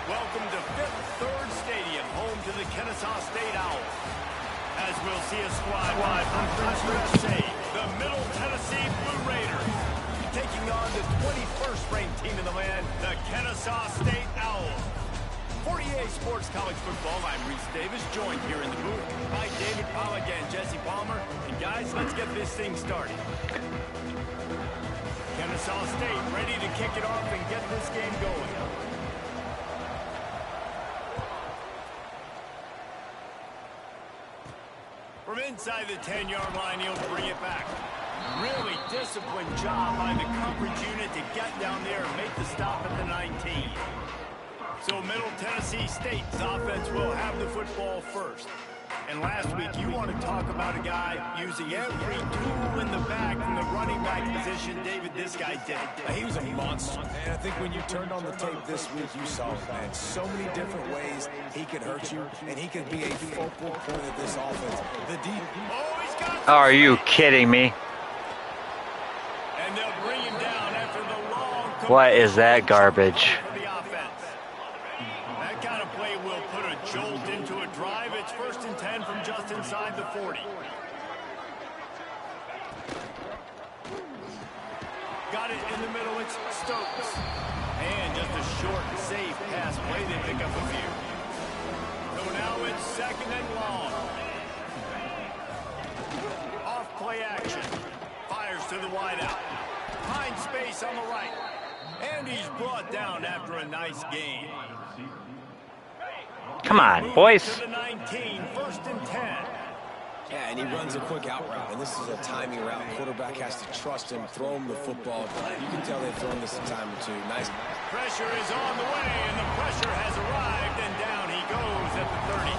Welcome to Fifth Third Stadium, home to the Kennesaw State Owls. As we'll see a squad from USA, the Middle Tennessee Blue Raiders, taking on the 21st ranked team in the land, the Kennesaw State Owls. 48 Sports College Football, I'm Reese Davis, joined here in the booth by David Pollack and Jesse Palmer. And guys, let's get this thing started. Kennesaw State ready to kick it off and get this game going. From inside the 10-yard line, he'll bring it back. Really disciplined job by the coverage unit to get down there and make the stop at the 19. So Middle Tennessee State's offense will have the football first. And last week, you want to talk about a guy using every tool in the bag from the running back position. David, this guy did it. He was a monster. And I think when you turned on the tape this week, you saw it, man. So many different ways he could hurt you, and he could be a focal point of this offense. The deep. Are you kidding me? And they'll bring him down after the long. What is that garbage? That kind of play will put a jolt into a drive. It's 1st and 10 from just inside the 40. Got it in the middle. It's Stokes. And just a short, safe pass play. They pick up a few. So now it's 2nd and long. Off play action. Fires to the wideout. Finds space on the right. And he's brought down after a nice gain. Come on, boys. To the 19, 1st and 10. Yeah, and he runs a quick out route, and this is a timing route. Quarterback has to trust him, throw him the football. You can tell they've thrown this a time or two. Nice. Pressure is on the way, and the pressure has arrived, and down he goes at the 30.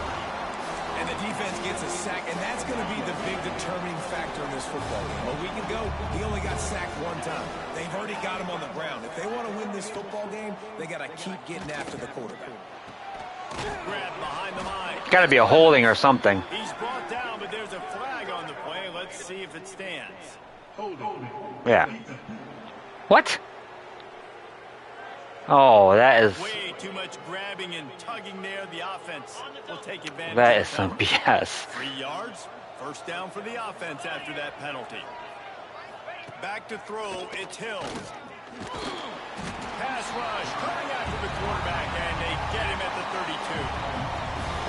And the defense gets a sack, and that's going to be the big determining factor in this football game. A week ago, he only got sacked 1 time. They've already got him on the ground. If they want to win this football game, they got to keep getting after the quarterback. Grabbed behind the line. Got to be a holding or something. He's brought down, but there's a flag on the play. Let's see if it stands. Yeah. What? Oh, that is... Way too much grabbing and tugging there. The offense will take advantage. That is some BS. 3 yards. 1st down for the offense after that penalty. Back to throw. It's Hill. Pass rush. Coming after the quarterback, and they get him at the 32.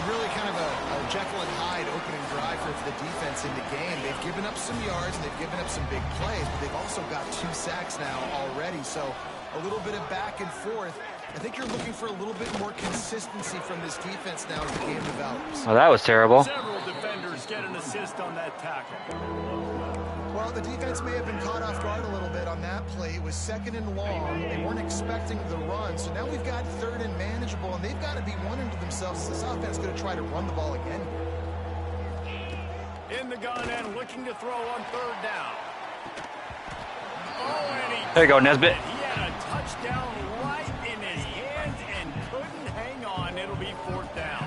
Really kind of a Jekyll and Hyde opening drive for the defense in the game. They've given up some yards, and they've given up some big plays, but they've also got 2 sacks now already. So a little bit of back and forth. I think you're looking for a little bit more consistency from this defense now as the game develops. Well, that was terrible. Several defenders get an assist on that tackle. Well, the defense may have been caught off guard a little bit on that play. It was 2nd and long. They weren't expecting the run. So now we've got 3rd and manageable, and they've got to be wondering to themselves, this offense is going to try to run the ball again. In the gun and looking to throw on 3rd down. Oh, and There you go, Nesbitt. He had a touchdown right in his hands and couldn't hang on. It'll be 4th down.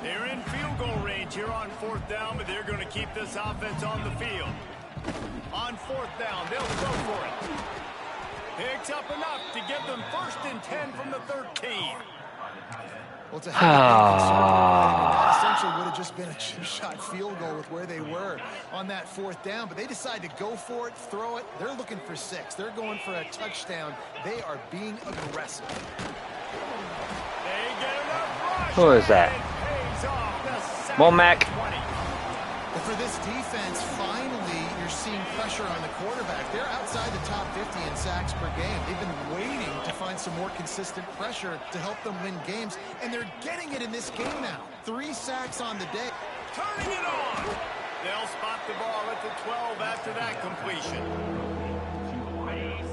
They're in field goal range here on 4th down, but they're going to keep this offense on the field. On 4th down, they'll go for it. Picks up enough to give them 1st and 10 from the 13. Well, it's a heavy concern. That essentially would have just been a 2-shot field goal with where they were on that 4th down. But they decide to go for it, throw it. They're looking for 6. They're going for a touchdown. They are being aggressive. They get enough rush. Who is that? Womack. But for this defense, finally, you're seeing pressure on the quarterback. They're outside the top 50 in sacks per game. They've been waiting to find some more consistent pressure to help them win games, and they're getting it in this game now. 3 sacks on the day. Turning it on. They'll spot the ball at the 12 after that completion.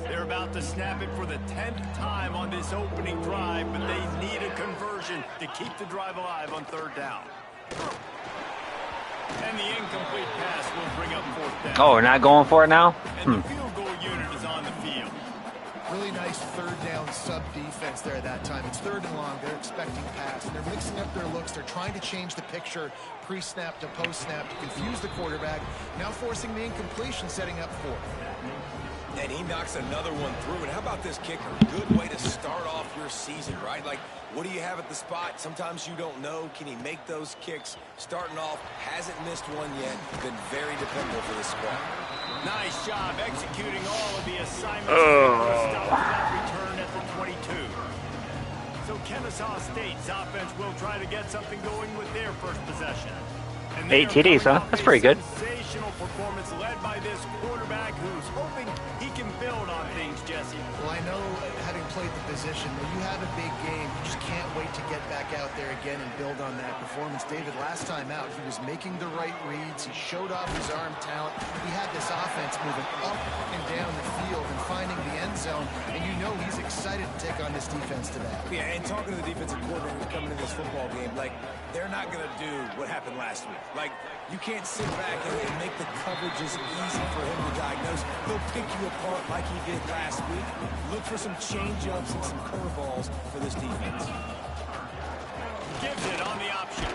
They're about to snap it for the 10th time on this opening drive, but they need a conversion to keep the drive alive on 3rd down. And the incomplete pass will bring up 4th down. Oh, we're not going for it now? And the field goal unit is on the field. Really nice 3rd down sub defense there at that time. It's 3rd and long. They're expecting pass. And they're mixing up their looks. They're trying to change the picture pre-snap to post-snap to confuse the quarterback. Now forcing the incompletion, setting up 4th. And he knocks another one through. And how about this kicker? Good way to start off your season, right? Like, what do you have at the spot? Sometimes you don't know. Can he make those kicks? Starting off, hasn't missed one yet. Been very dependable for this squad. Nice job executing all of the assignments. Stop that return at the 22. So Kennesaw State's offense will try to get something going with their first possession. And 8 TDs, huh? That's pretty good. Sensational performance led by this quarterback who's hoping he can build on things, Jesse. Well, I know, having played the position, when you have a big game, you just can't wait to get back out there again and build on that performance. David, last time out, he was making the right reads. He showed off his arm talent. He had this offense moving up and down the field and finding the end zone, and you know he's excited to take on this defense today. Yeah, and talking to the defensive coordinator coming into this football game, like, they're not going to do what happened last week. Like, you can't sit back and make the coverages easy for him to diagnose. He'll pick you apart like he did last week. Look for some change-ups and some curveballs for this defense. Gives it on the option.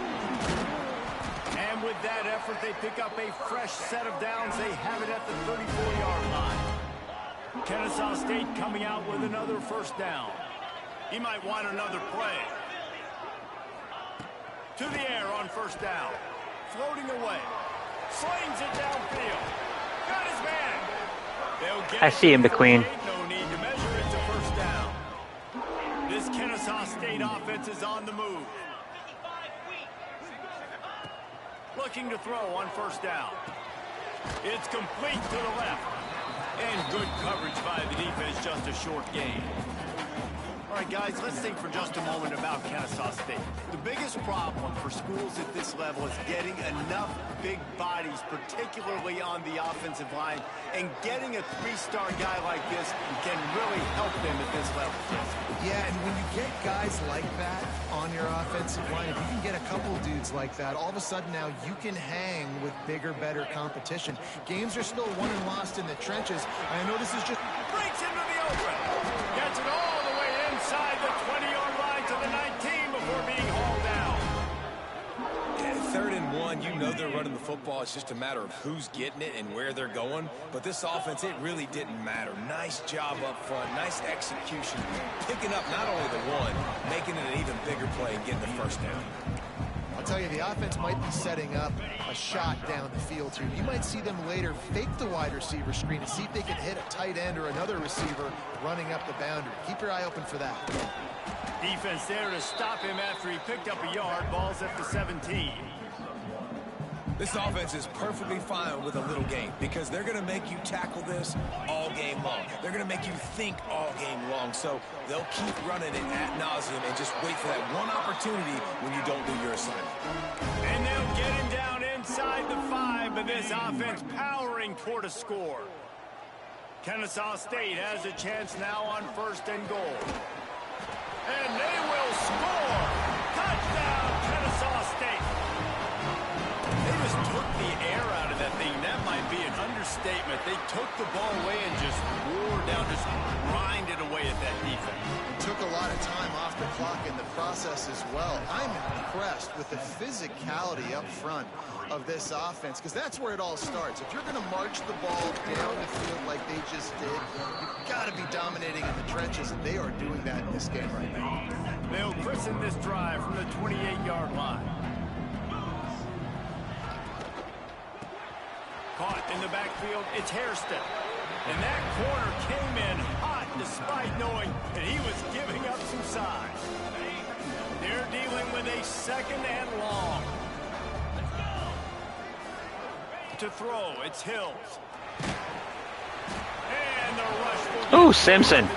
And with that effort, they pick up a fresh set of downs. They have it at the 34-yard line. Kennesaw State coming out with another first down. He might want another play. To the air on first down. Floating away. Slings it downfield. Got his man. They'll get I see him between. No need to measure it to first down. This Kennesaw State offense is on the move. Looking to throw on first down. It's complete to the left. And good coverage by the defense, just a short gain. All right, guys, let's think for just a moment about Kennesaw State. The biggest problem for schools at this level is getting enough big bodies, particularly on the offensive line, and getting a three-star guy like this can really help them at this level. Yeah, and when you get guys like that on your offensive line, if you can get a couple dudes like that, all of a sudden now you can hang with bigger, better competition. Games are still won and lost in the trenches. I know this is just... Breaks into the open. Gets it all the way inside the 20-yard line to the 19 before being hauled down. Yeah, 3rd and 1, you know they're running the football. It's just a matter of who's getting it and where they're going. But this offense, it really didn't matter. Nice job up front, nice execution. Picking up not only the one, making it an even bigger play and getting the first down. I'll tell you, the offense might be setting up a shot down the field here. You might see them later fake the wide receiver screen and see if they can hit a tight end or another receiver running up the boundary. Keep your eye open for that. Defense there to stop him after he picked up a yard. Ball's at the 17. This offense is perfectly fine with a little game because they're going to make you tackle this all game long. They're going to make you think all game long. So they'll keep running it ad nauseum and just wait for that one opportunity when you don't do your assignment. And they'll get him down inside the 5, but this offense powering toward a score. Kennesaw State has a chance now on 1st and goal. And they will score. Touchdown, Kennesaw State. They just took the air out of that thing. That might be an understatement. They took the ball away and just wore down, just grinded away at that defense. Took a lot of time off the clock in the process as well. I'm impressed with the physicality up front of this offense because that's where it all starts. If you're going to march the ball down the field like they just did, you've got to be dominating in the trenches, and they are doing that in this game right now. They'll christen this drive from the 28-yard line. Caught in the backfield, it's Hairston. And that corner came in hot despite knowing that he was giving up some size. They're dealing with a 2nd and long. To throw, it's Hills. And the rush will... Ooh, Simpson.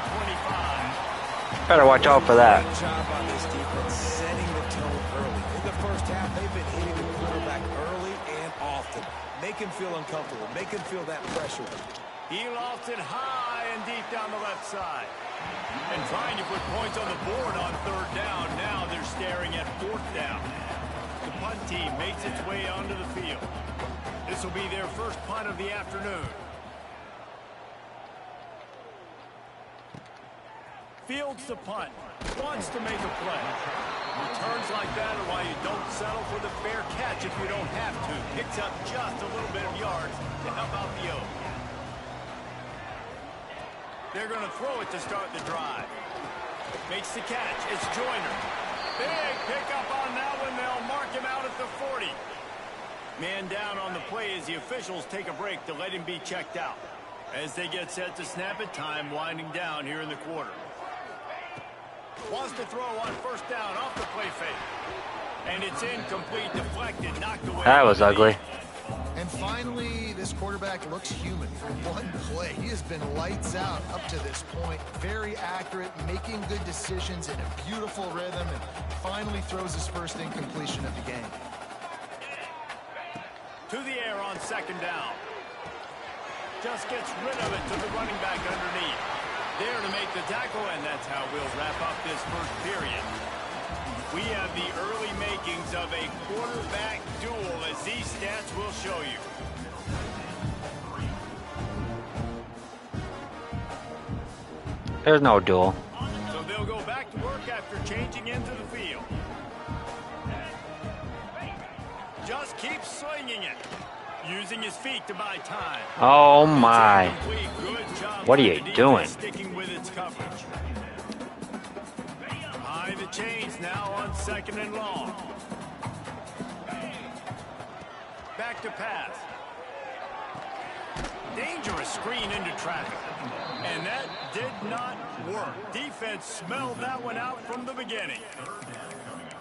Better watch out for that. Good job on this defense, setting the tone early. In the first half, they've been hitting the quarterback early and often. Make him feel uncomfortable. Make him feel that pressure. He lost it high and deep down the left side. And trying to put points on the board on 3rd down. Now they're staring at 4th down. The punt team makes its way onto the field. This will be their first punt of the afternoon. Fields the punt. Wants to make a play. Returns like that are why you don't settle for the fair catch if you don't have to. Picks up just a little bit of yards to help out the Oaks. They're going to throw it to start the drive. Makes the catch. It's Joyner. Big pickup on that one. They'll mark him out at the 40. Man down on the play as the officials take a break to let him be checked out. As they get set to snap it, time winding down here in the quarter. Wants to throw on first down off the play fake. And it's incomplete, deflected, knocked away. That was ugly. And finally, this quarterback looks human for one play. He has been lights out up to this point. Very accurate, making good decisions in a beautiful rhythm, and finally throws his first incompletion of the game. To the air on second down. Just gets rid of it to the running back underneath. There to make the tackle, and that's how we'll wrap up this first period. We have the early makings of a quarterback duel, as these stats will show you. There's no duel. So they'll go back to work after changing into the field. Just keeps slinging it. Using his feet to buy time. Oh my. What are you doing? Sticking with its coverage. High the chains now on second and long. Back to pass. Dangerous screen into traffic. And that did not work. Defense smelled that one out from the beginning.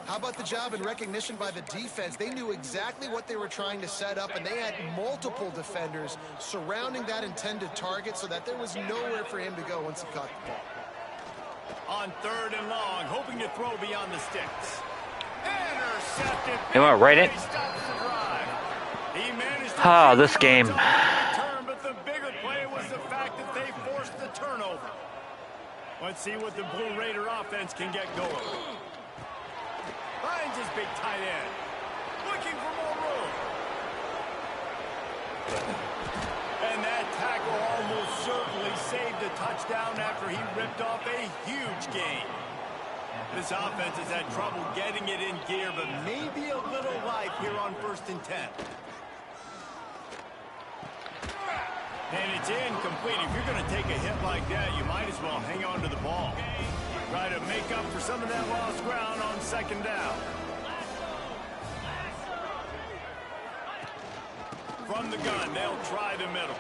How about the job and recognition by the defense? They knew exactly what they were trying to set up, and they had multiple defenders surrounding that intended target so that there was nowhere for him to go once he caught the ball. On third and long, hoping to throw beyond the sticks. Intercepted. He went right in. He managed to Oh, this game. turn, but the bigger play was the fact that they forced the turnover. Let's see what the Blue Raider offense can get going. Finds his big tight end. Looking for more room. And that tackle almost certainly saved a touchdown after he ripped off a huge gain. This offense has had trouble getting it in gear, but maybe a little life here on 1st and 10. And it's incomplete. If you're going to take a hit like that, you might as well hang on to the ball. Try to make up for some of that lost ground on second down. From the gun, they'll try the middle.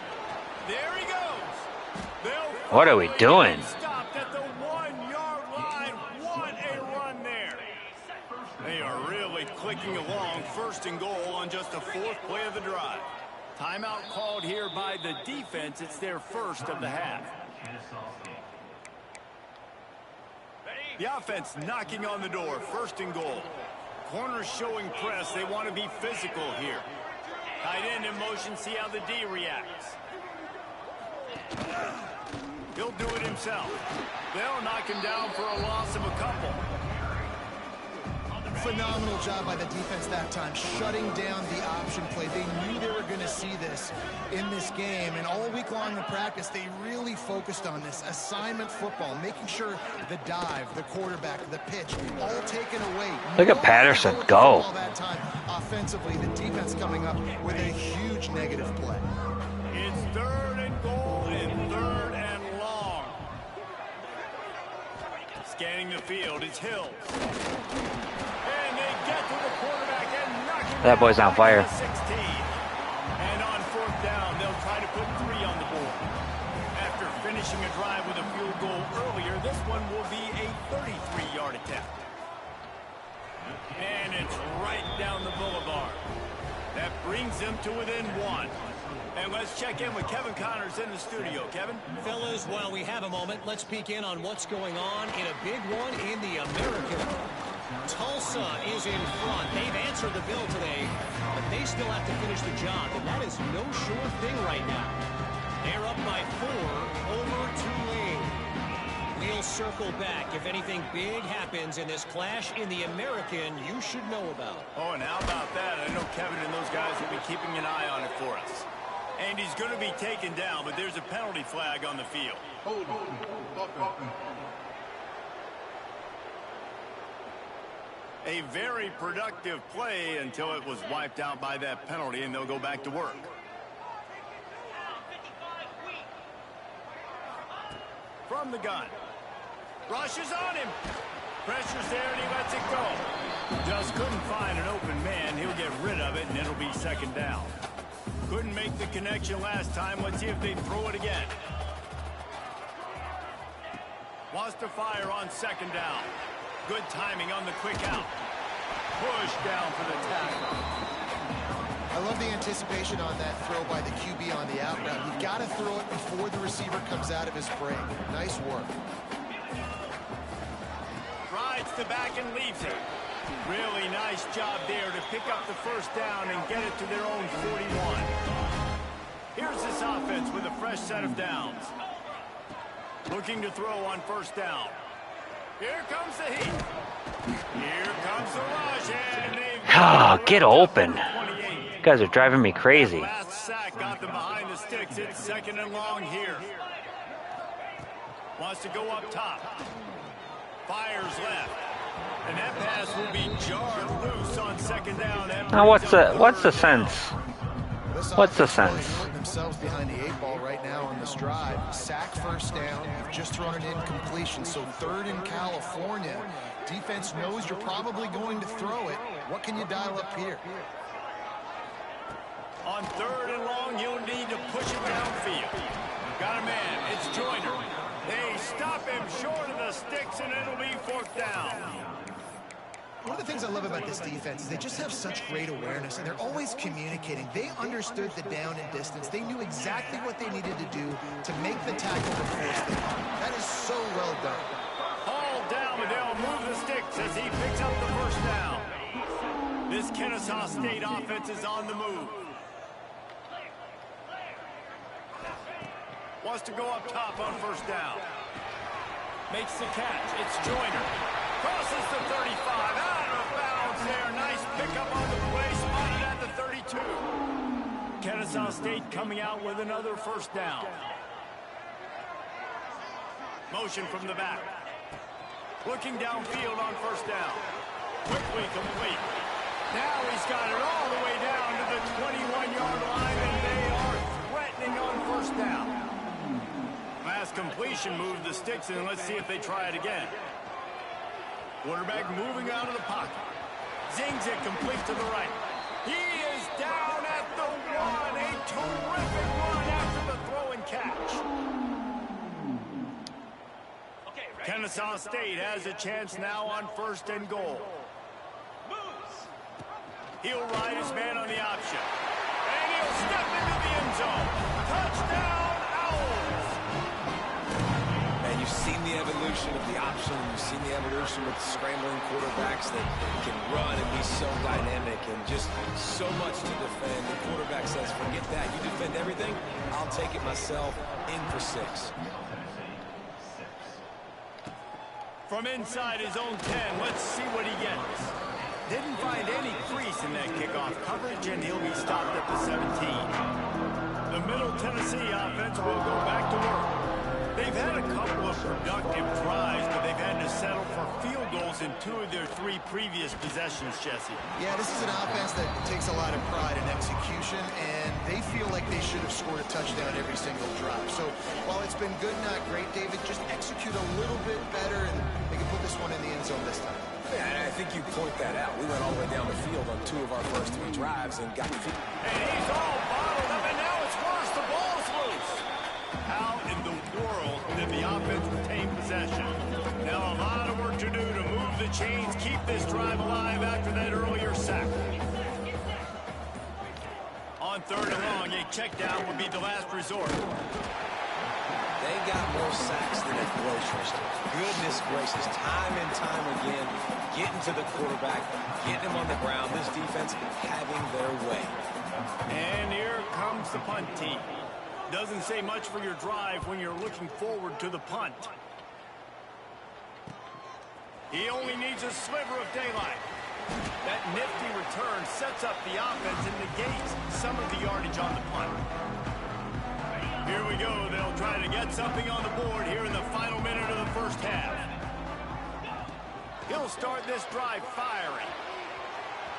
There he goes. What are we doing? Stopped at the 1-yard line. What a run there. They are really clicking along. 1st and goal on just the 4th play of the drive. Timeout called here by the defense. It's their first of the half. The offense knocking on the door. 1st and goal. Corners showing press. They want to be physical here. Tight end in motion. See how the D reacts. He'll do it himself. They'll knock him down for a loss of a couple. Phenomenal job by the defense that time, shutting down the option play. They knew they were going to see this in this game, and all week long in practice, they really focused on this assignment football, making sure the dive, the quarterback, the pitch, all taken away. Look at Patterson go. That time, offensively, the defense coming up with a huge negative play. It's 3rd and goal and 3rd and long. Scanning the field, it's Hill. That boy's on fire. 16. And on 4th down, they'll try to put 3 on the board. After finishing a drive with a field goal earlier, this one will be a 33-yard attempt. And it's right down the boulevard. That brings them to within 1. And let's check in with Kevin Connors in the studio. Kevin? Fellas, while we have a moment, let's peek in on what's going on in a big one in the American. Tulsa is in front. They've answered the bell today, but they still have to finish the job, and that is no sure thing right now. They're up by 4 over Tulane. We'll circle back. If anything big happens in this clash in the American, you should know about. Oh, and how about that? I know Kevin and those guys will be keeping an eye on it for us. And he's going to be taken down, but there's a penalty flag on the field. A very productive play until it was wiped out by that penalty, and they'll go back to work. from the gun. Rushes on him. Pressure's there, and he lets it go. Just couldn't find an open man. He'll get rid of it, and it'll be second down. Couldn't make the connection last time. Let's see if they throw it again. Wants to fire on second down. Good timing on the quick out. Push down for the tackle. I love the anticipation on that throw by the QB on the out route. You've got to throw it before the receiver comes out of his break. Nice work. Rides the back and leaves it. Really nice job there to pick up the first down and get it to their own 41. Here's this offense with a fresh set of downs. Looking to throw on first down. Here comes the heat. Here comes the rush. And they've Get open. You guys are driving me crazy. Last sack got them behind the sticks. It's second and long here. Wants to go up top. Fires left. And that pass will be jarred loose on second down. Now what's the sense? What's the sense? Putting themselves behind the 8-ball right now on this drive. Sack first down. You've just thrown an incompletion. So third in California. Defense knows you're probably going to throw it. What can you dial up here? On third and long, you'll need to push it downfield. Got a man. It's Joyner. They stop him short of the sticks, and it'll be fourth down. One of the things I love about this defense is they just have such great awareness, and they're always communicating. They understood the down and distance. They knew exactly what they needed to do to make the tackle to force the punt. That is so well done. Hauled down, but they'll move the sticks as he picks up the first down. This Kennesaw State offense is on the move. Wants to go up top on first down. Makes the catch. It's Joyner. Crosses the 35. Out of bounds there. Nice pickup on the play. Spotted at the 32. Kennesaw State coming out with another first down. Motion from the back. Looking downfield on first down. Quickly complete. Now he's got it all the way down to the 21-yard line, and they are threatening on first down. Last completion moved the sticks, and let's see if they try it again. Quarterback moving out of the pocket. Zings it complete to the right. He is down at the one. A terrific run after the throw and catch. Kennesaw State has a chance now on first and goal. He'll ride his man on the option. And he'll step into the end zone. Touchdown, Owls! And you've seen the evolution of the option. You've seen the evolution with scrambling quarterbacks that can run and be so dynamic and just so much to defend. The quarterback says, forget that. You defend everything, I'll take it myself. In for 6. From inside his own 10, let's see what he gets. Didn't find any crease in that kickoff coverage, and he'll be stopped at the 17. The Middle Tennessee offense will go back to work. They've had a couple of productive drives, but they've had to settle for field goals in 2 of their 3 previous possessions, Jesse. Yeah, this is an offense that takes a lot of pride in execution, and they feel like they should have scored a touchdown every single drive. So while it's been good, not great, David, just execute a little bit better, and they can put this one in the end zone this time. Yeah, and I think you point that out. We went all the way down the field on 2 of our first 3 drives and got feet. And he's all bottled up, and now it's worse. The ball's loose. How in the world did the offense retain possession? Now a lot of work to do to move the chains, keep this drive alive after that earlier sack. On third and long, a check down would be the last resort. They got more sacks than a grocery store. Goodness gracious, time and time again, getting to the quarterback, getting him on the ground. This defense having their way. And here comes the punt team. Doesn't say much for your drive when you're looking forward to the punt. He only needs a sliver of daylight. That nifty return sets up the offense and negates some of the yardage on the punt. Here we go. They'll try to get something on the board here in the final minute of the first half. He'll start this drive firing.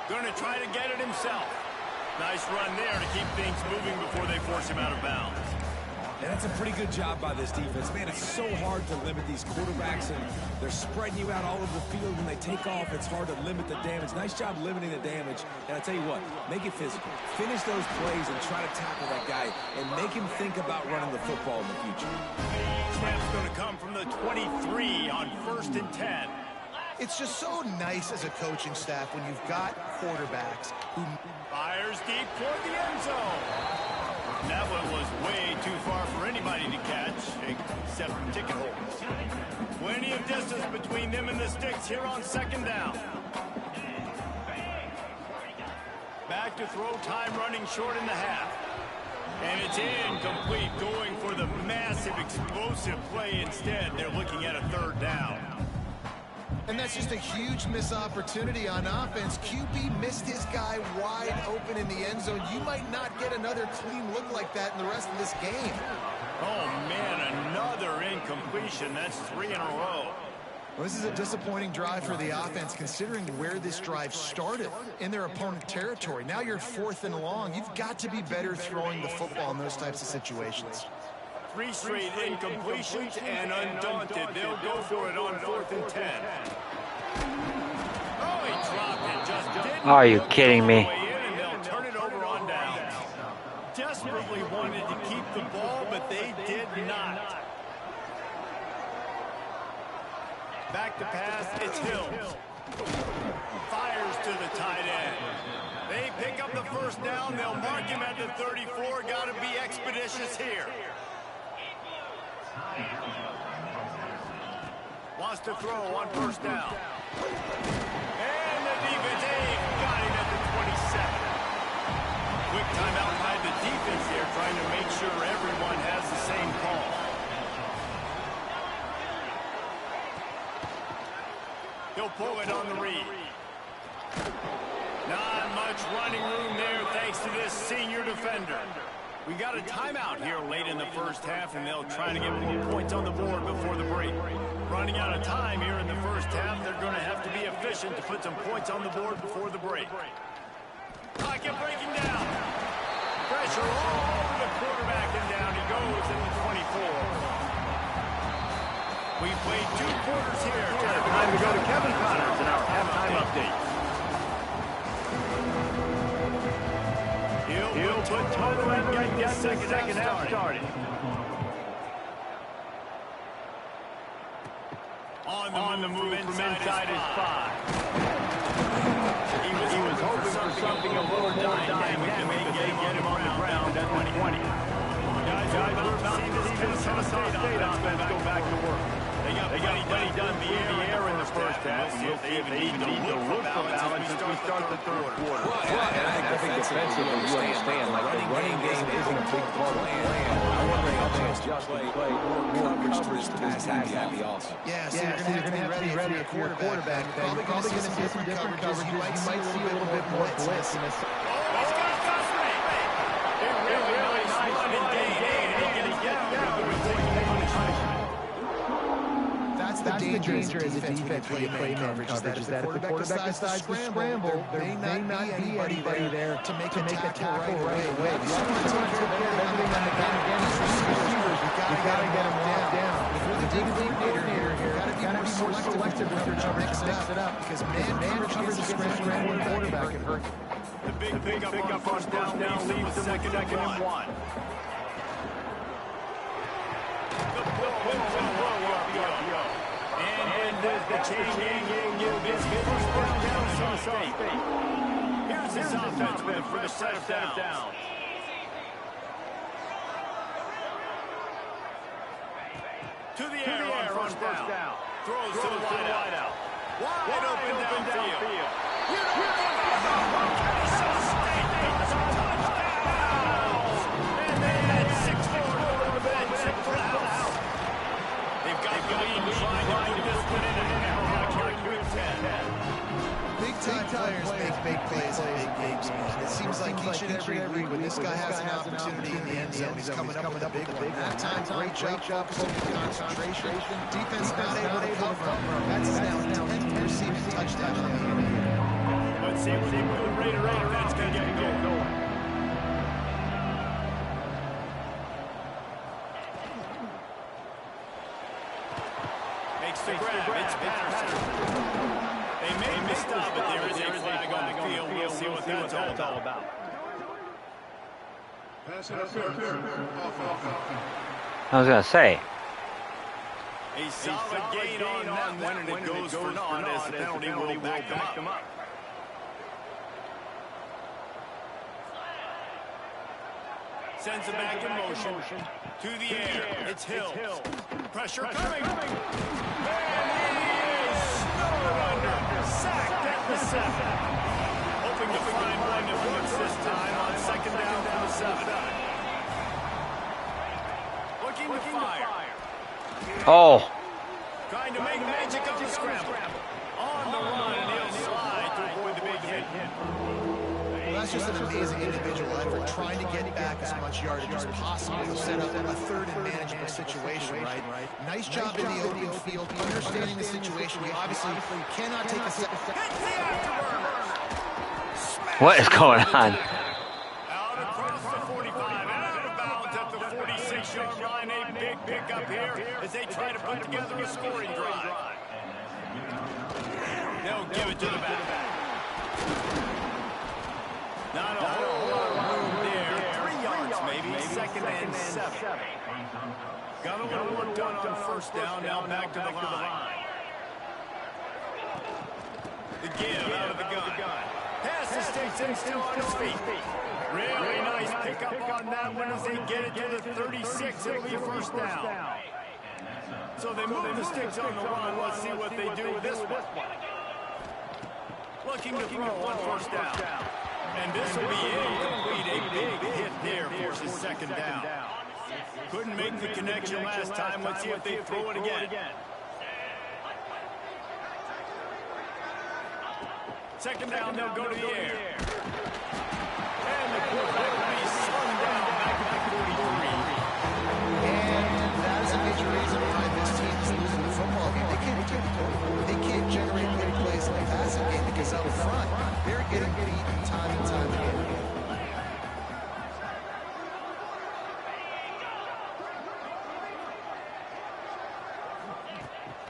Going to try to get it himself. Nice run there to keep things moving before they force him out of bounds. And that's a pretty good job by this defense. Man, it's so hard to limit these quarterbacks, and they're spreading you out all over the field. When they take off, it's hard to limit the damage. Nice job limiting the damage. And I tell you what, make it physical. Finish those plays and try to tackle that guy and make him think about running the football in the future. Snap's going to come from the 23 on 1st and 10. It's just so nice as a coaching staff when you've got quarterbacks who fires deep toward the end zone. That one was way too far for anybody to catch, except for ticket holders. Plenty of distance between them and the sticks here on 2nd down. Back to throw time, running short in the half. And it's incomplete, going for the massive explosive play instead. They're looking at a 3rd down. And that's just a huge missed opportunity on offense. QB missed his guy wide open in the end zone. You might not get another clean look like that in the rest of this game. Oh, man, another incompletion. That's 3 in a row. Well, this is a disappointing drive for the offense, considering where this drive started, in their opponent territory. Now you're 4th and long. You've got to be better throwing the football in those types of situations. 3 straight incompletions, and undaunted, they'll go for it on 4th and 10. Oh, he dropped it, just didn't. Are you kidding me? And they'll turn it over on downs. Desperately wanted to keep the ball, but they did not. Back to pass, it's Hill. Fires to the tight end. They pick up the 1st down, they'll mark him at the 34. Got to be expeditious here. Wants to throw on 1st down. And the defense, got him at the 27. Quick timeout by the defense here, trying to make sure everyone has the same call. He'll pull it on the read. Not much running room there thanks to this senior defender. We got a timeout here late in the 1st half, and they'll try to get more points on the board before the break. Running out of time here in the 1st half, they're going to have to be efficient to put some points on the board before the break. Pocket breaking down. Pressure all over the quarterback, and down he goes in the 24. We played 2 quarters here. Time to go to Kevin Connors in our halftime update. He'll put total and get the second half started. On the move from inside his 5. He was hoping for something a little more dynamic to make get him on the ground at 20. Guys, we're about to see this Kennesaw State offense go back to work. They got plenty done the air in the 1st half. We'll see if they even need to look for balance as we start the 3rd quarter. And I think defensively, you understand, like the running game isn't a big part of the plan. I want to bring a chance to play more coverage towards the pass happy also. Yeah, so you're going to have to be ready for your quarterback. You're probably going to see some different coverages. You might see a little bit more blitz in this. He's got Guthrie. Really nice run and gain. Ain't going to get down with taking punishment. That's the danger as a defense when you play man coverage, is that if the quarterback decides to scramble, there may not be anybody there to make a tackle right away. You want to take care of everything on the game against receivers. You've got to get them locked down. If you're the deep coordinator here, you've got to be more selective with your coverage to mix it up, because man coverage against a scrambling quarterback can hurt you. The big pickup on 1st down leaves them with 2nd and 1. The and the chain gang get busy. 1st down, State. Here's his offense for the set of downs. To the air on 1st down. Throws to the wide out. Wide open downfield. Kennesaw State makes a touchdown. And they had 6 more over the bench for the house. They've got the lead trying to put this one in and out like Big 10. Big-time players make big plays in big games. It seems like each and every week when this guy has an opportunity in the end zone, he's coming up with a big one. That time, great job, focusing concentration. Defense not able to cover. That's now 10 receiving touchdowns on the year. Let's see what the Raider offense can get going. the grab. It's Patterson. They made the stop, but there is a flag on the field. We'll see what that's all about. I was gonna say. A solid gain on that one, and it goes for naught as the penalty will back them up. Sends it back in motion. To the air. It's Hill. Pressure coming. And he is snowed under. Sacked at the 7. Hoping to find Brandon Brooks this time on second down from the 7. Looking to fire. Oh. Trying to make magic of the scramble. On the run, and he'll slide to avoid the big hit. Well, that's just an amazing individual effort, trying to get back as much yardage as possible to set up a third and manageable situation, right? Nice job in the open field, understanding the situation. You obviously cannot take a second. What is going on? Out across the 45 and out of bounds at the 46-yard line. A big pickup here as they try to put together a scoring drive. They'll give it to the back. Not a whole lot of room there. 3 yards maybe. Second and 7. Got a little work done on first down. Now back to the line. The give out of the gun. Pass the stakes and still on his feet. Really nice pickup on that one as they get it to the 36. It'll be first down. So they move the sticks on the run. Let's see what they do with this one. Looking to throw on first down. And this will be incomplete. A big hit there forces second down. Couldn't make the connection last time. Let's see if they throw it again. Second down, they'll go to the air. And the quarterback will be slung down back at the 43. And that is a major reason why this team is losing the football game. They can't generate big plays in the passing game because up front, they're getting beaten time and time again.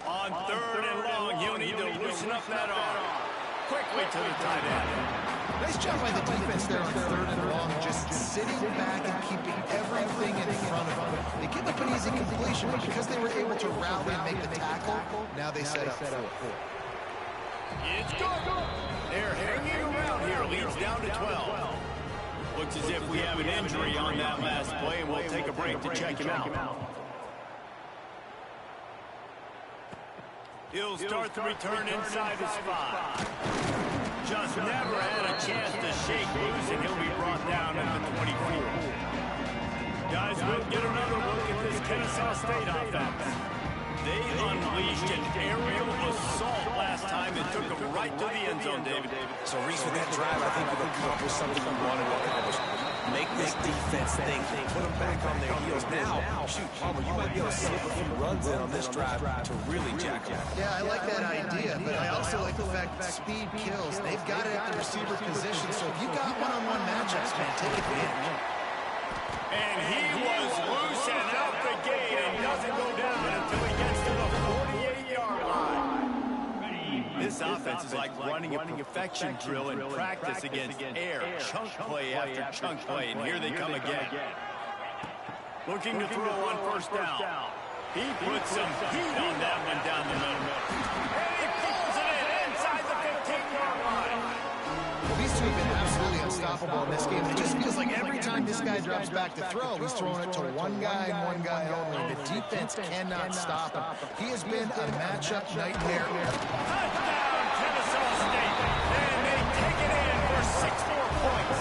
On third and long, he'll need to loosen up that arm. Quickly to the tight end. Nice job by the defense there on third and long, just sitting back and keeping everything in front of them. They give up an easy completion, but because they were able to rally and make the tackle, now they set up fourth. It's good. They're hanging around here. Leads down to 12. Looks as if we have an injury on that last play, and we'll take a break to check him out. He'll start the return inside his 5. Just never had a chance to shake loose, and he'll be brought down at the 24. Guys, we'll get another look at this Kennesaw State offense. They unleashed an aerial assault last time and took them right to the end zone, David. So, Reese, with that drive, I think we've accomplished something we wanted to accomplish. Make this defense think, put them back on their heels. Now, shoot, Palmer, you might be able to slip a few runs in on this drive to really jack them. Yeah, I like that idea, but I also like the fact that speed kills. They've got it at the receiver position, so if you got one-on-one matchups, man, take advantage. And he was loose and out the gate and doesn't go down until he gets to the 48-yard line. This offense is like running a perfection drill in practice against air. Chunk play after chunk play, and here they come again. Looking to throw on first down. He puts some heat on that one down the middle. And he pulls it in inside the 15-yard line. Well, these two have been absolutely unstoppable in this game. It just feels like every time this guy drops back to throw, he's throwing it to one guy and one guy only. The defense cannot stop him. He has been a matchup nightmare. Touchdown, Kennesaw State. And they take it in for 6 more points.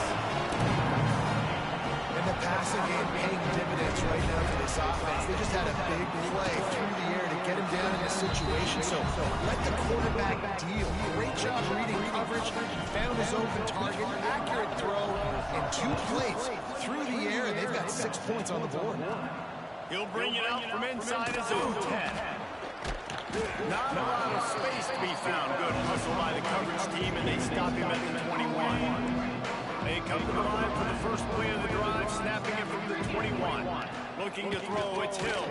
And the passing game paying dividends right now for this offense. They just had a big play through the air to get him down in this situation. So let the quarterback deal. Great job reading coverage. He found his open target, accurate throw, and 2 plays through the air, and they've got 6 points on the board. He'll bring it out from inside his own 10. Not a lot of space to be found. Good hustle by the coverage team, and they stop him at the 21. They come to the line for the first play of the drive, snapping it from the 21. Looking to throw, it's Hill.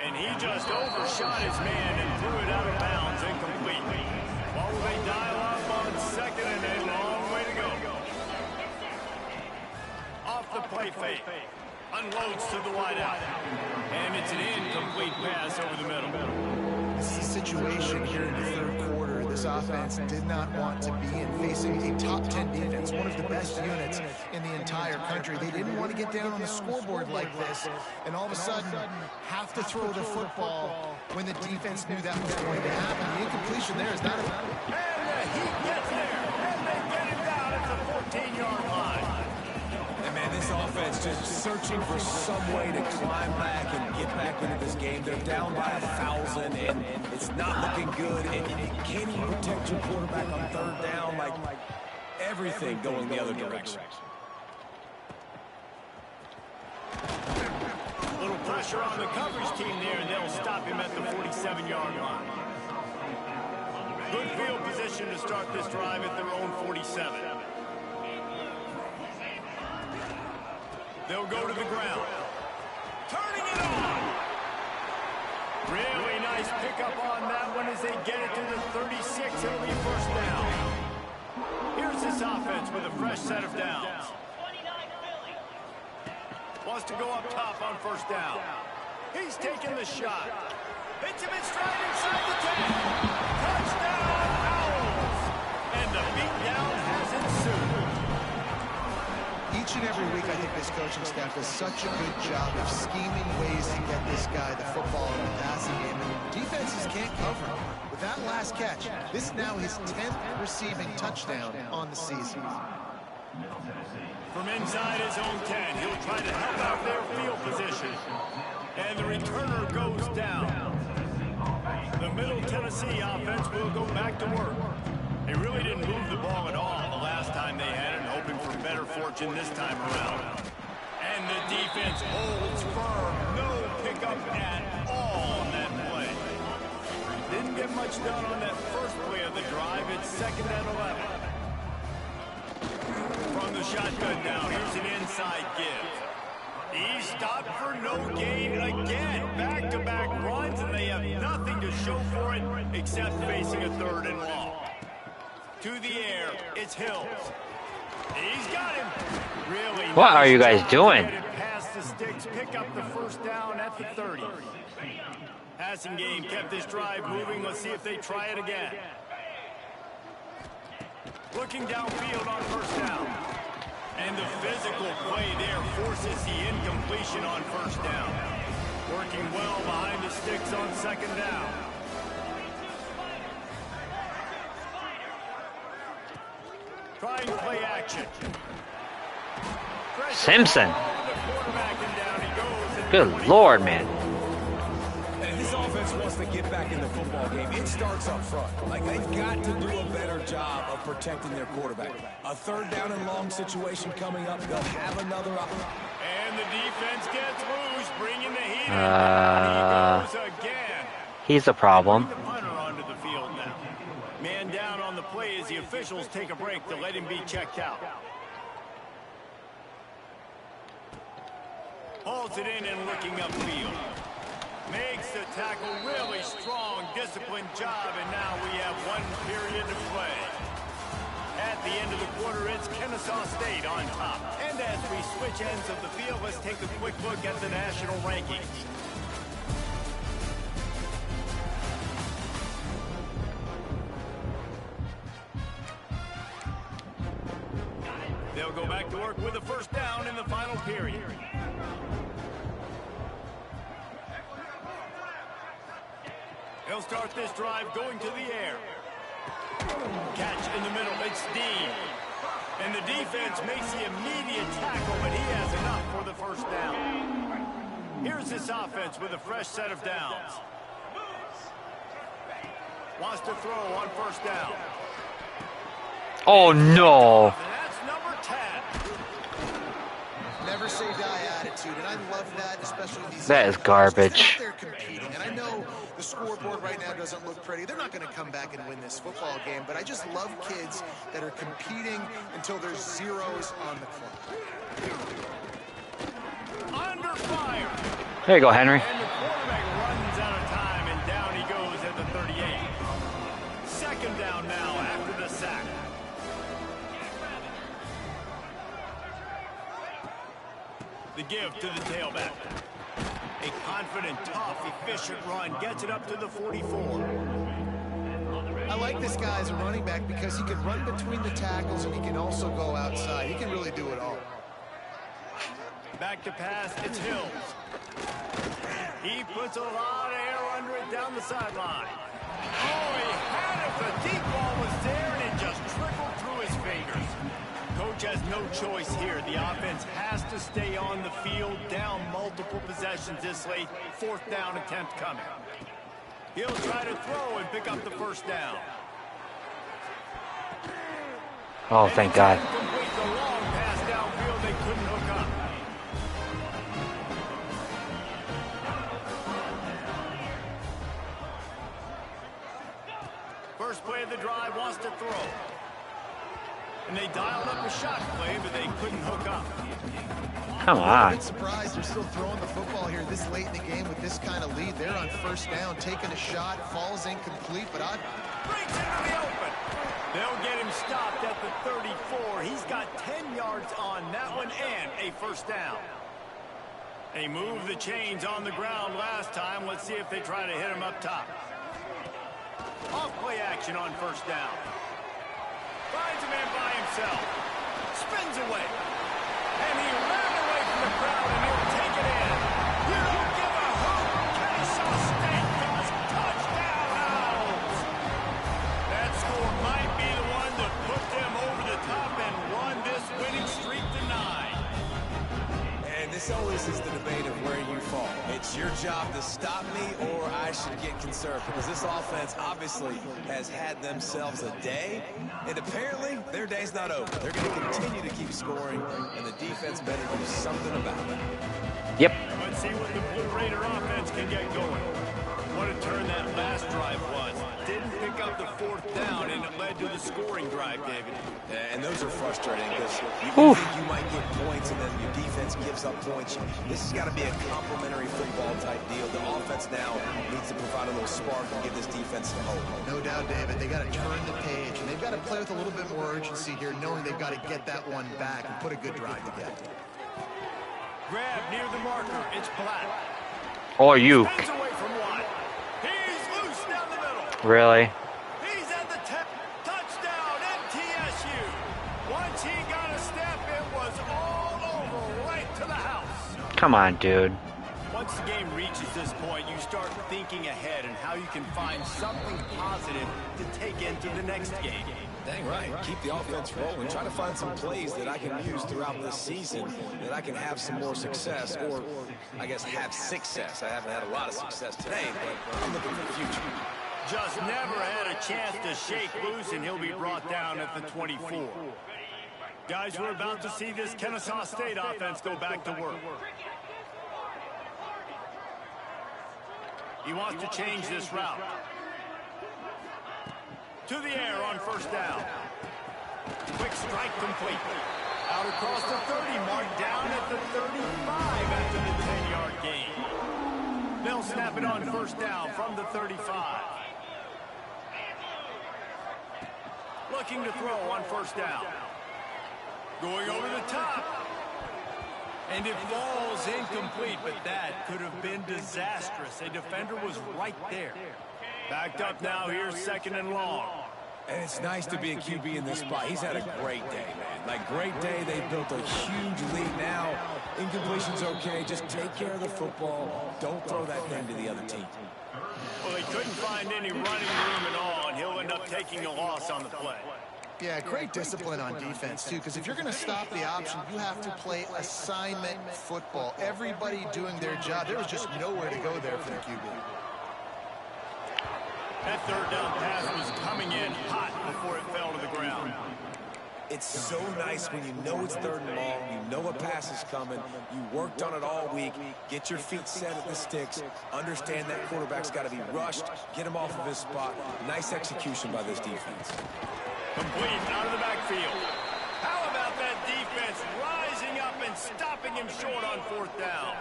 And he just overshot his man and threw it out of bounds, incomplete. Ball will they dial up on second and a long way to go. Off the play fake. Unloads to the wideout. And it's an incomplete pass over the middle. This is a situation here in the third quarter this offense did not want to be in, facing a top 10 defense, one of the best units in the entire country. They didn't want to get down on the scoreboard like this and all of a sudden have to throw the football when the defense knew that was going to happen. The incompletion there is not a... And the Heat gets there, and they get him down at the 14-yard line. And man, this offense just searching for some way to climb back and get back into this game. They're down by 1,000, and it's not looking good. And can you protect your quarterback on third down? Like everything going the other direction. A little pressure on the coverage team there, and they'll stop him at the 47-yard line. Good field position to start this drive at their own 47. They'll go to the ground. Turning it on. Really nice pickup on that one as they get it to the 36. It'll be first down. Here's this offense with a fresh set of downs. Wants to go up top on first down. He's taking the shot. Hits him in stride inside the 10. Touchdown, Owls. And the beatdown has ensued. Each and every week, I think this coaching staff does such a good job of scheming ways to get this guy the football in the passing game, and defenses can't cover him. With that last catch, this is now his 10th receiving touchdown on the season. From inside his own 10, he'll try to help out their field position. And the returner goes down. The Middle Tennessee offense will go back to work. They really didn't move the ball at all the last time they had it, hoping for better fortune this time around. And the defense holds firm. No pickup at all on that play. Didn't get much done on that first play of the drive. It's second and 11. From the shotgun down, here's an inside give. He stopped for no gain again. Back-to-back runs, and they have nothing to show for it except facing a third and long. To the air, it's Hills. He's got him. Really What are you guys doing? Past the sticks, pick up the first down at the 30. Passing game kept this drive moving. Let's see if they try it again. Looking downfield on first down. And the physical play there forces the incompletion on first down. Working well behind the sticks on second down. Trying play action. Simpson. Good Lord, man. And this offense wants to get back in the football game. It starts up front. Like, they've got to do a better job of protecting their quarterback. A third down and long situation coming up. They'll have another and the defense gets loose, bringing the heat in. He goes again. He's a problem. The punter onto the field now. Man down on the play as the officials take a break to let him be checked out. Hauls it in and looking upfield. Makes the tackle, really strong, disciplined job, and now we have 1 period to play. At the end of the quarter, it's Kennesaw State on top. And as we switch ends of the field, let's take a quick look at the national rankings. They'll go back to work with a first down in the final period. He'll start this drive going to the air. Catch in the middle, it's Dean. And the defense makes the immediate tackle, but he has enough for the first down. Here's this offense with a fresh set of downs. Wants to throw on first down. Oh, no. That's number 10. Never say die attitude, and I love that, especially these. That is garbage. They're competing, and I know the scoreboard right now doesn't look pretty. They're not going to come back and win this football game, but I just love kids that are competing until there's zeros on the clock. Under fire. There you go, Henry. And the quarterback runs give to the tailback. A confident, tough, efficient run gets it up to the 44. I like this guy as a running back because he can run between the tackles and he can also go outside. He can really do it all. Back to pass, it's Hills. He puts a lot of air under it down the sideline. Oh, he had it. The deep ball was there, and it just trickled through his fingers. Coach has no choice here. The offense has to stay on the field, down multiple possessions this late. 4th down attempt coming. He'll try to throw and pick up the first down. Oh, thank God. Complete the long pass downfield. They couldn't hook up. First play of the drive wants to throw. And they dialed up a shot play, but they couldn't hook up. Come I'm on. a bit surprised they're still throwing the football here this late in the game with this kind of lead. They're on first down, taking a shot, falls incomplete, but Breaks into the open. They'll get him stopped at the 34. He's got 10 yards on that one and a first down. They moved the chains on the ground last time. Let's see if they try to hit him up top. Off play action on first down. Finds a man by himself. Spins away. And he ran away from the crowd, and he'll take it in. You don't give a hoot. Kennesaw State does. Touchdown, Owls. That score might be the one to put them over the top and run this winning streak to 9. And this always is the debate of where you fall. It's your job to stop me, or I should get conservative. Because this offense obviously has had themselves a day, and apparently their day's not over. They're going to continue to keep scoring, and the defense better do something about it. Yep. Let's see what the Blue Raider offense can get going. What a turn that last drive was. Didn't pick up the 4th down, and it led to the scoring drive, David. And those are frustrating because you think you might get points and then your defense gives up points. This has got to be a complementary football type deal. The offense now needs to provide a little spark and give this defense some hope. no doubt, David, they got to turn the page, and they've got to play with a little bit more urgency here, knowing they've got to get that one back and put a good drive together. Grab near the marker. It's Black. Or you. Spins away from one. He's loose down the middle. Really? He's at the touchdown, MTSU. Once he got a step, it was all over, right to the house. Come on, dude. Once the game reaches this point, you start thinking ahead and how you can find something positive to take into the next game. Dang right. Keep the offense rolling. Try to find some plays that I can use throughout this season that I can have some more success, or I guess have success. I haven't had a lot of success today, but I'm looking for the future. Just never had a chance to shake loose, and he'll be brought down at the 24. Guys, we're about to see this Kennesaw State offense go back to work. He wants to change this route. To the air on first down. Quick strike complete. Out across the 30 mark, down at the 35 after the 10-yard gain. They'll snap it on first down from the 35. Looking to throw on first down. Going over the top. And it falls incomplete, but that could have been disastrous. A defender was right there. Backed up now, here's 2nd and long. And it's nice to be a QB in this spot. He's had a great day, man. Like, great day. They built a huge lead now. Incompletion's okay. Just take care of the football. Don't throw that thing to the other team. Well, they couldn't find any running room at all, and he'll end up taking a loss on the play. Yeah, great discipline on defense, too, because if you're going to stop the option, you have to play assignment football. Everybody doing their job. There was just nowhere to go there for the QB. That 3rd down pass was coming in hot before it fell to the ground. It's so nice when you know it's 3rd and long, you know a pass is coming, you worked on it all week, get your feet set at the sticks, understand that quarterback's got to be rushed, get him off of his spot. Nice execution by this defense. Complete out of the backfield. How about that defense rising up and stopping him short on 4th down?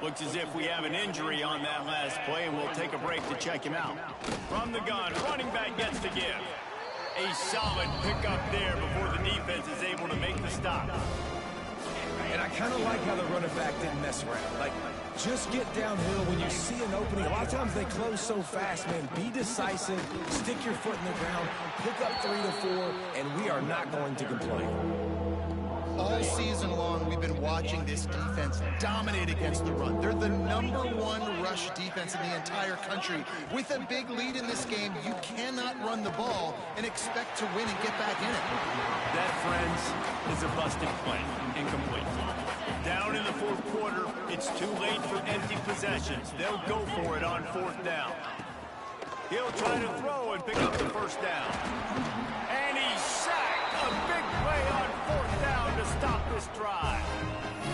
Looks as if we have an injury on that last play, and we'll take a break to check him out. From the gun, running back gets to give. A solid pickup there before the defense is able to make the stop. And I I kind of like how the running back didn't mess around. Like, just get downhill when you see an opening. A lot of times they close so fast, man. Be decisive, stick your foot in the ground, pick up 3 to 4, and we are not going to complain. All season long, we've been watching this defense dominate against the run. They're the #1 rush defense in the entire country. With a big lead in this game, you cannot run the ball and expect to win and get back in it. That, friends, is a busted play. Incomplete. Down in the fourth quarter, it's too late for empty possessions. They'll go for it on 4th down. He'll try to throw and pick up the 1st down. And he's sacked. A big play on 4th down to stop this drive.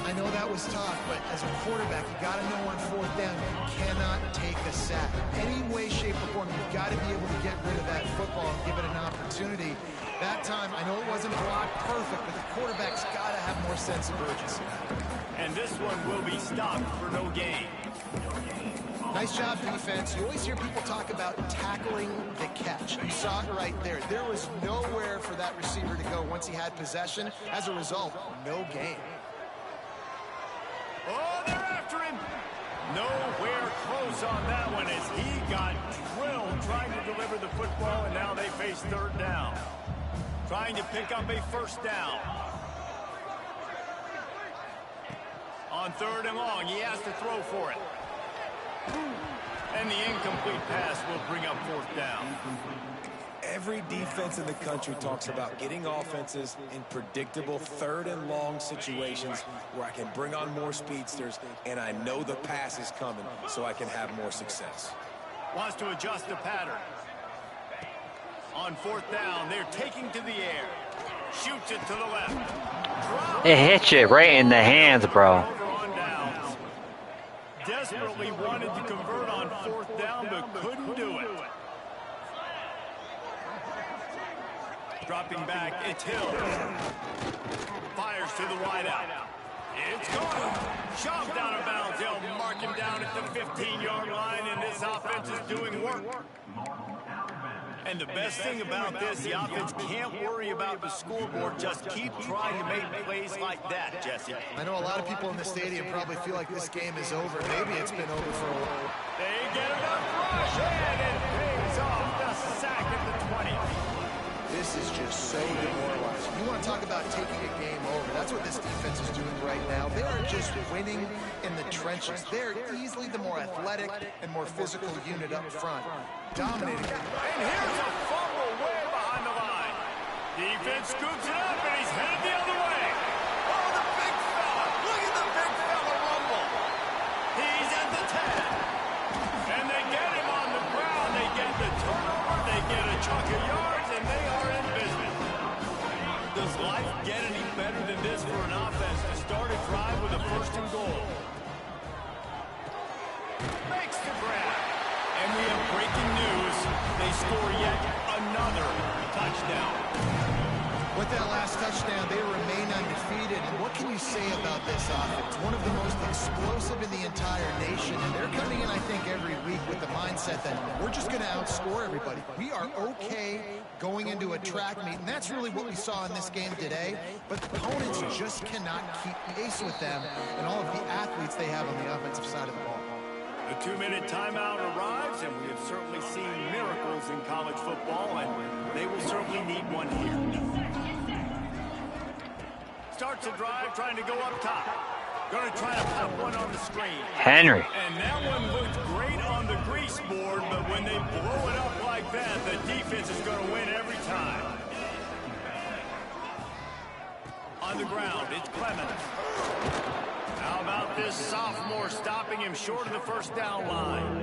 I know that was tough, but as a quarterback, you got to know on 4th down, you cannot take a sack. Any way, shape, or form, you've got to be able to get rid of that football and give it an opportunity. That time, I know it wasn't blocked perfect, but the quarterback's got to have more sense of urgency. And this one will be stopped for no gain. Nice job, defense. You always hear people talk about tackling the catch. You saw it right there. There was nowhere for that receiver to go once he had possession. As a result, no gain. Oh, they're after him. Nowhere close on that one as he got drilled trying to deliver the football, and now they face 3rd down. Trying to pick up a 1st down. On 3rd and long, he has to throw for it. And the incomplete pass will bring up 4th down. Every defense in the country talks about getting offenses in predictable 3rd and long situations where I can bring on more speedsters and I know the pass is coming so I can have more success. Wants to adjust the pattern. On 4th down, they're taking to the air. Shoots it to the left. It hit you right in the hands, bro. On downs. Desperately wanted to convert on 4th down, but couldn't do it. Dropping back, it's Hill. Fires to the wideout. It's gone. Shoved out of bounds. They'll mark him down at the 15-yard line, and this offense is doing work. And the best thing about this, the offense can't worry about the scoreboard. Just keep trying to make plays like that, Jesse. I know a lot of people in the stadium probably feel like this game is over. Maybe it's been over for a while. They get enough rush, and it pays off the sack at the 20. This is just so demoralizing. You want to talk about taking a game over. That's what this defense is doing right now. They are just winning in the trenches. They're easily the more athletic and more physical unit up front. Dominating. And here's a fumble way behind the line. Defense scoops it up, and he's headed the other way. Oh, the big fella. Look at the big fella rumble. He's at the 10. And they get him on the ground. They get the turnover. They get a chunk of yards, and they are in business. Does life get any better than this for an offense to start a drive with a 1st and goal? Makes the grab. And we have breaking news. They score yet another touchdown. With that last touchdown, they remain undefeated. And what can you say about this offense? One of the most explosive in the entire nation. And they're coming in, I think, every week with the mindset that we're just going to outscore everybody. We are okay going into a track meet. And that's really what we saw in this game today. But opponents just cannot keep pace with them and all of the athletes they have on the offensive side of the ball. The 2-minute timeout arrives, and we have certainly seen miracles in college football, and they will certainly need one here. Starts a drive, trying to go up top. Going to try to pop one on the screen. Henry. And that one looked great on the grease board, but when they blow it up like that, the defense is going to win every time. On the ground, it's Clemens. How about this sophomore stopping him short of the 1st down line?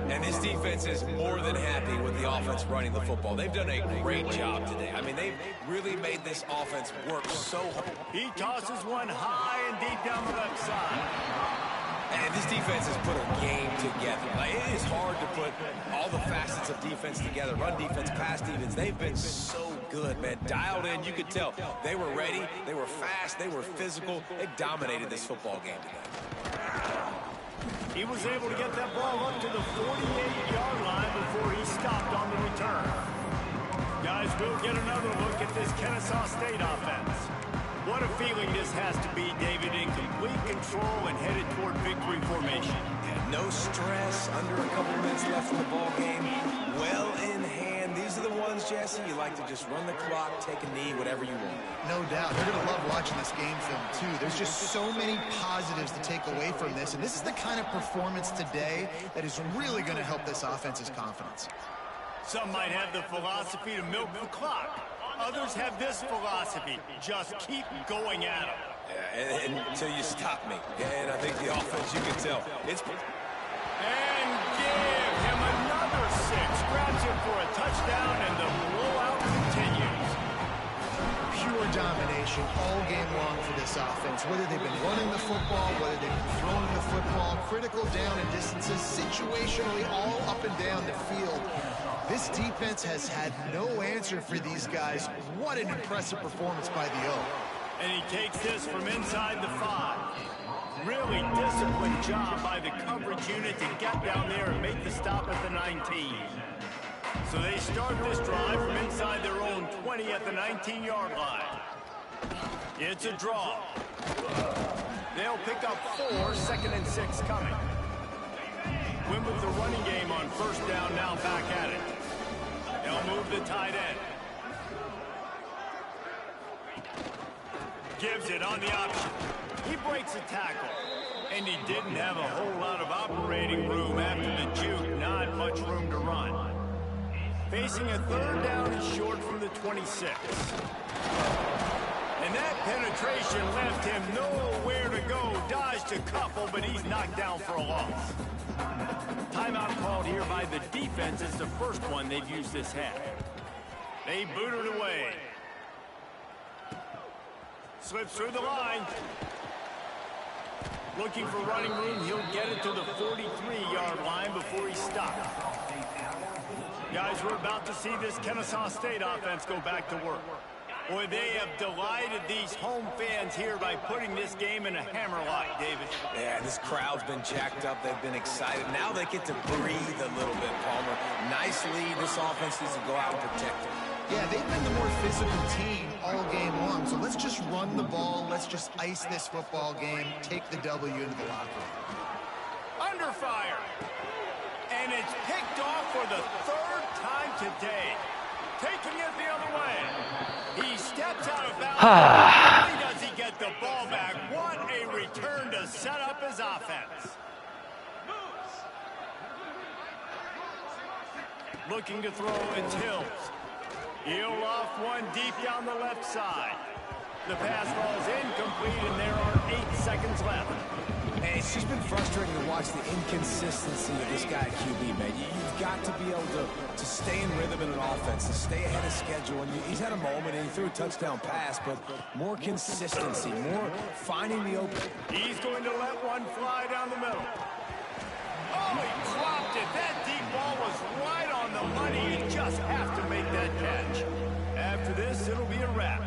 And this defense is more than happy with the offense running the football. They've done a great job today. I mean, they've really made this offense work so hard. He tosses one high and deep down the left side. And this defense has put a game together. Like, it is hard to put all the facets of defense together. Run defense, pass defense. They've been so good, man. Dialed in, you could tell. They were ready. They were fast. They were physical. They dominated this football game today. He was able to get that ball up to the 48-yard line before he stopped on the return. Guys, we'll get another look at this Kennesaw State offense. What a feeling this has to be, David, in complete control and headed toward victory formation. No stress, under a couple minutes left in the ball game. Well in hand. These are the ones, Jesse, you like to just run the clock, take a knee, whatever you want. No doubt. They're going to love watching this game film, too. There's just so many positives to take away from this, and this is the kind of performance today that is really going to help this offense's confidence. Some might have the philosophy to milk the clock. Others have this philosophy, just keep going at them. Yeah, and until you stop me. And I think the offense, you can tell. And give him another 6. Grabs him for a touchdown, and the blowout continues. Pure domination all game long for this offense. Whether they've been running the football, whether they've been throwing the football, critical down and distances, situationally all up and down the field. This defense has had no answer for these guys. What an impressive performance by the O. And he takes this from inside the 5. Really disciplined job by the coverage unit to get down there and make the stop at the 19. So they start this drive from inside their own 20 at the 19-yard line. It's a draw. They'll pick up 4, 2nd and 6 coming. Win with the running game on first down, now back at it. They'll move the tight end. Gives it on the option. He breaks a tackle. And he didn't have a whole lot of operating room after the juke. Not much room to run. Facing a 3rd down and short from the 26. And that penetration left him nowhere to go. Dodged a couple, but he's knocked down for a loss. Timeout called here by the defense. It's the first one they've used this half. They boot it away. Slips through the line. Looking for running room. He'll get it to the 43-yard line before he stops. Guys, we're about to see this Kennesaw State offense go back to work. Boy, they have delighted these home fans here by putting this game in a hammerlock, David. Yeah, this crowd's been jacked up. They've been excited. Now they get to breathe a little bit, Palmer. Nice lead. This offense needs to go out and protect it. Yeah, they've been the more physical team all game long. So let's just run the ball. Let's just ice this football game. Take the W into the locker room. Under fire. And it's picked off for the 3rd time today. Taking it the other way. He steps out of bounds. Not only does he get the ball back, what a return to set up his offense. Looking to throw, it's Hills. He'll off one deep down the left side. The pass falls incomplete, and there are 8 seconds left. Hey, it's just been frustrating to watch the inconsistency of this guy at QB, man. You've got to be able to stay in rhythm in an offense, to stay ahead of schedule. And he's had a moment, and he threw a touchdown pass, but more consistency, more finding the open. He's going to let one fly down the middle. Oh, he dropped it. That deep ball was right on the money. You just have to make that catch. After this, it'll be a wrap.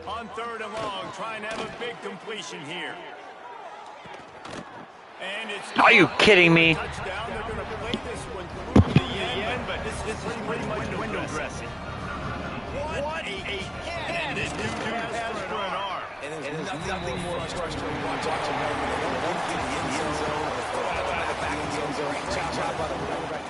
On 3rd and long, trying to have a big completion here. And it's... Are you kidding me? Touchdown. They're going to play this one through the end, but this is pretty much window dressing. What a hit! This dude has for an arm. And there's nothing more frustrating than watching them when they don't get in the end zone or the back in the end zone. Great job by the quarterback.